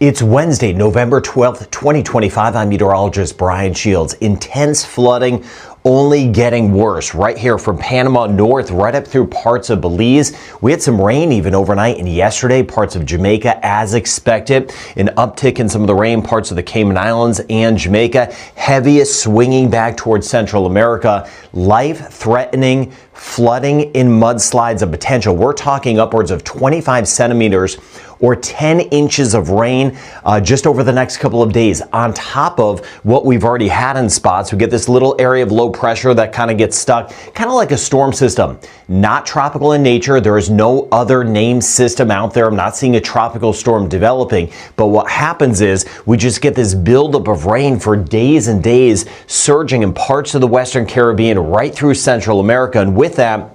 It's Wednesday, November 12th, 2025. I'm meteorologist Brian Shields. Intense flooding only getting worse right here from Panama north right up through parts of Belize. We had some rain even overnight and yesterday, parts of Jamaica as expected. An uptick in some of the rain, parts of the Cayman Islands and Jamaica. Heaviest swinging back towards Central America. Life-threatening flooding in mudslides of potential. We're talking upwards of 25 centimeters or 10 inches of rain just over the next couple of days on top of what we've already had in spots. We get this little area of low pressure that kind of gets stuck, kind of like a storm system. Not tropical in nature. There is no other named system out there. I'm not seeing a tropical storm developing, but what happens is we just get this buildup of rain for days and days, surging in parts of the Western Caribbean right through Central America, and with that,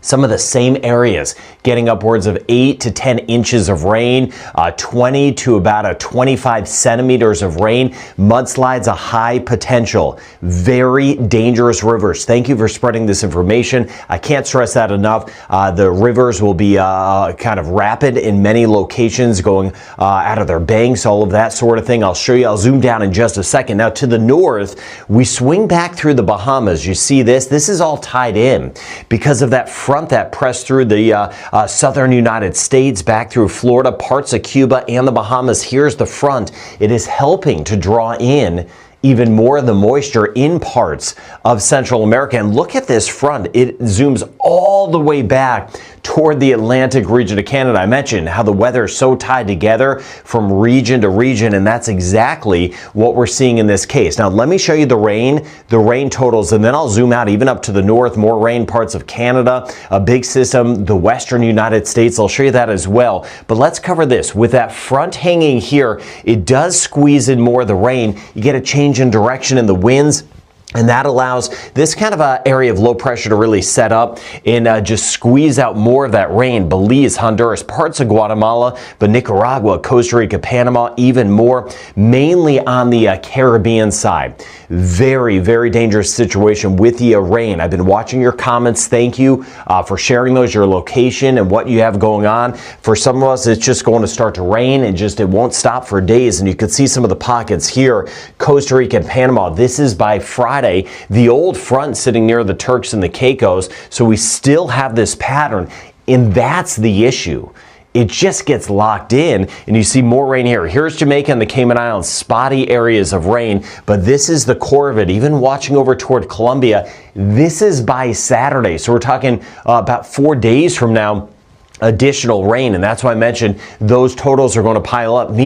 some of the same areas getting upwards of 8 to 10 inches of rain, 20 to about 25 centimeters of rain. Mudslides, a high potential. Very dangerous rivers. Thank you for spreading this information. I can't stress that enough. The rivers will be kind of rapid in many locations, going out of their banks, all of that sort of thing. I'll show you. I'll zoom down in just a second. Now to the north, we swing back through the Bahamas. You see this? This is all tied in because of that front that pressed through the southern United States, back through Florida, parts of Cuba and the Bahamas. Here's the front. It is helping to draw in even more of the moisture in parts of Central America. And look at this front. It zooms all the way back toward the Atlantic region of Canada. I mentioned how the weather is so tied together from region to region, and that's exactly what we're seeing in this case. Now, let me show you the rain totals, and then I'll zoom out even up to the north. More rain, parts of Canada, a big system, the western United States. I'll show you that as well. But let's cover this. With that front hanging here, it does squeeze in more of the rain. You get a change in direction in the winds, and that allows this kind of area of low pressure to really set up and just squeeze out more of that rain. Belize, Honduras, parts of Guatemala, but Nicaragua, Costa Rica, Panama, even more, mainly on the Caribbean side. Very, very dangerous situation with the rain. I've been watching your comments. Thank you for sharing those, your location and what you have going on. For some of us, it's just going to start to rain and it won't stop for days. And you can see some of the pockets here, Costa Rica and Panama. This is by Friday. The old front sitting near the Turks and the Caicos, so we still have this pattern, and that's the issue. It just gets locked in, and you see more rain here. Here's Jamaica and the Cayman Islands, spotty areas of rain, but this is the core of it. Even watching over toward Colombia, this is by Saturday, so we're talking about 4 days from now, additional rain, and that's why I mentioned those totals are going to pile up.